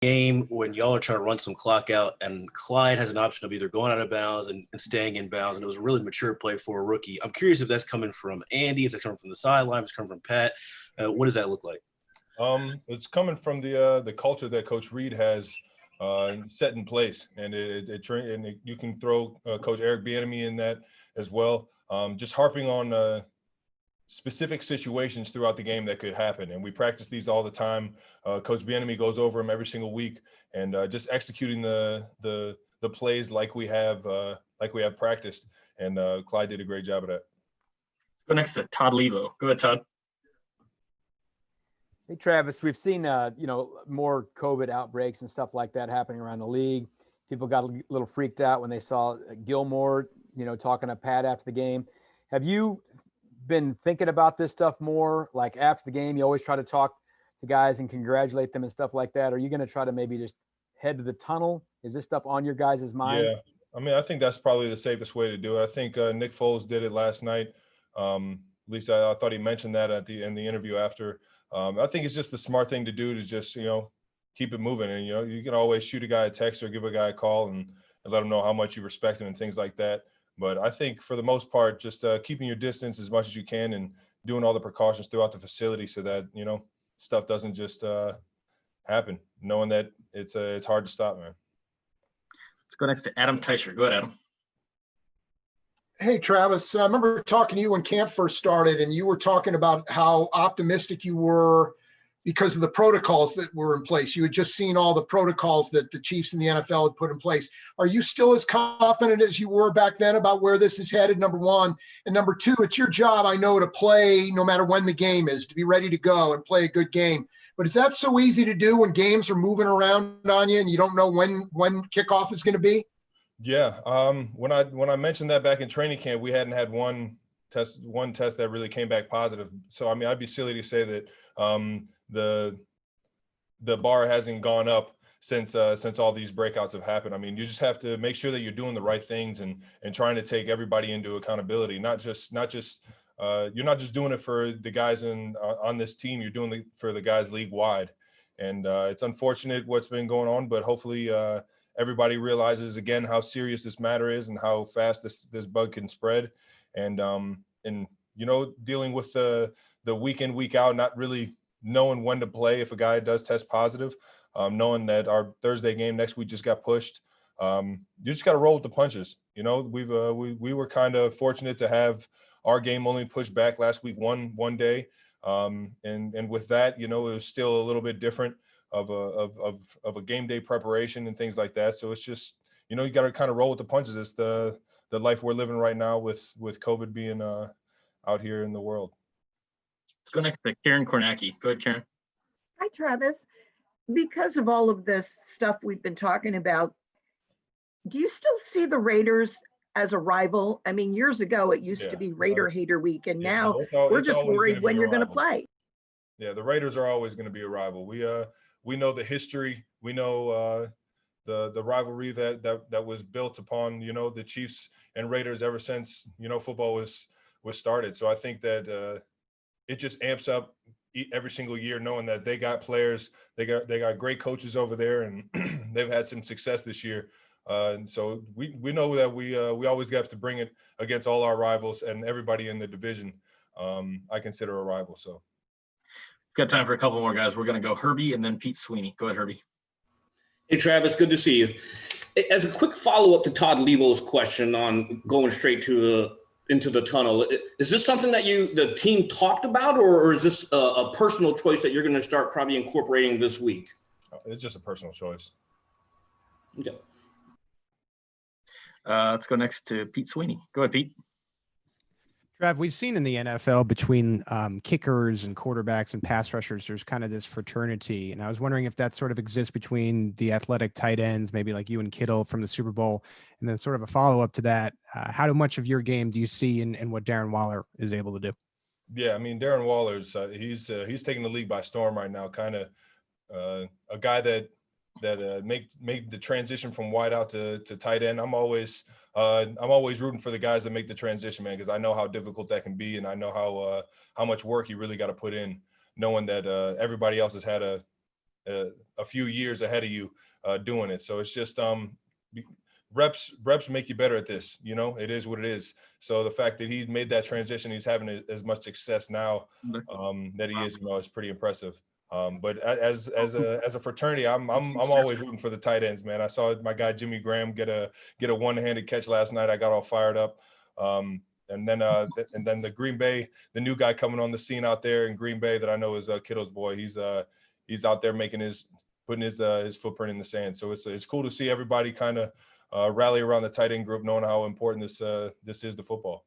game when y'all are trying to run some clock out, and Clyde has an option of either going out of bounds and staying in bounds, and it was a really mature play for a rookie. I'm curious if that's coming from Andy, if that's coming from the sideline, if it's coming from Pat. What does that look like? It's coming from the culture that Coach Reed has set in place, and you can throw Coach Eric Bieniemy in that as well. Just harping on specific situations throughout the game that could happen, and we practice these all the time. Coach Bieniemy goes over them every single week, and just executing the plays like we have practiced. And Clyde did a great job of that. Let's go next to Todd Levo. Go ahead, Todd. Hey, Travis, we've seen, more COVID outbreaks and stuff like that happening around the league. People got a little freaked out when they saw Gilmore, talking to Pat after the game. Have you been thinking about this stuff more? Like after the game, you always try to talk to guys and congratulate them and stuff like that. Are you going to try to maybe just head to the tunnel? Is this stuff on your guys' mind? Yeah, I mean, I think that's probably the safest way to do it. I think Nick Foles did it last night. At least I thought he mentioned that in the interview after. I think it's just the smart thing to do to just, keep it moving. And, you can always shoot a guy a text or give a guy a call and let him know how much you respect him and things like that. But I think for the most part, just keeping your distance as much as you can and doing all the precautions throughout the facility so that, stuff doesn't just happen, knowing that it's hard to stop, man. Let's go next to Adam Teicher. Go ahead, Adam. Hey, Travis, I remember talking to you when camp first started, and you were talking about how optimistic you were because of the protocols that were in place. You had just seen all the protocols that the Chiefs and the NFL had put in place. Are you still as confident as you were back then about where this is headed, number one? And number two, it's your job, I know, to play no matter when the game is, to be ready to go and play a good game. But is that so easy to do when games are moving around on you and you don't know when kickoff is going to be? Yeah. When I mentioned that back in training camp, we hadn't had one test that really came back positive. So, I mean, I'd be silly to say that the bar hasn't gone up since all these breakouts have happened. I mean, you just have to make sure that you're doing the right things and trying to take everybody into accountability. You're not just doing it for the guys on this team. You're doing it for the guys league wide. And it's unfortunate what's been going on, but hopefully everybody realizes again how serious this matter is and how fast this bug can spread, and dealing with the week in, week out, not really knowing when to play if a guy does test positive, knowing that our Thursday game next week just got pushed. You just got to roll with the punches. We were kind of fortunate to have our game only pushed back last week one day, and with that, it was still a little bit different of a game day preparation and things like that. So it's just, you got to kind of roll with the punches. It's the life we're living right now with COVID being out here in the world. Let's go next to Karen Kornacki. Go ahead, Karen. Hi, Travis. Because of all of this stuff we've been talking about, do you still see the Raiders as a rival? I mean, years ago, it used to be Raider Hater Week, and now we're just worried when you're going to play. Yeah, the Raiders are always going to be a rival. We know the history. We know the rivalry that was built upon, the Chiefs and Raiders ever since, football was started. So I think that it just amps up every single year, knowing that they got players, they got great coaches over there, and they've had some success this year. And so we know that we always have to bring it against all our rivals and everybody in the division. I consider a rival. So. Got time for a couple more guys. We're going to go Herbie and then Pete Sweeney. Go ahead, Herbie. Hey, Travis, good to see you. As a quick follow-up to Todd Levo's question on going straight into the tunnel, is this something that the team talked about, or is this a personal choice that you're going to start probably incorporating this week? It's just a personal choice. Okay. Let's go next to Pete Sweeney. Go ahead, Pete. Trav, we've seen in the NFL between kickers and quarterbacks and pass rushers, there's kind of this fraternity. And I was wondering if that sort of exists between the athletic tight ends, maybe like you and Kittle from the Super Bowl. And then sort of a follow-up to that, how much of your game do you see in what Darren Waller is able to do? Yeah, I mean, Darren Waller's he's taking the league by storm right now. Kind of a guy that made the transition from wide out to tight end. I'm always rooting for the guys that make the transition, man, because I know how difficult that can be, and I know how much work you really got to put in, knowing that everybody else has had a few years ahead of you doing it. So it's just reps make you better at this. You know, it is what it is. So the fact that he made that transition, he's having as much success now that he is, you know, is pretty impressive. But as a fraternity, I'm always rooting for the tight ends, man. I saw my guy Jimmy Graham get a one-handed catch last night. I got all fired up. And then the Green Bay, the new guy coming on the scene out there in Green Bay that I know is Kittle's boy. He's out there putting his footprint in the sand. So it's cool to see everybody kind of rally around the tight end group, knowing how important this is to football.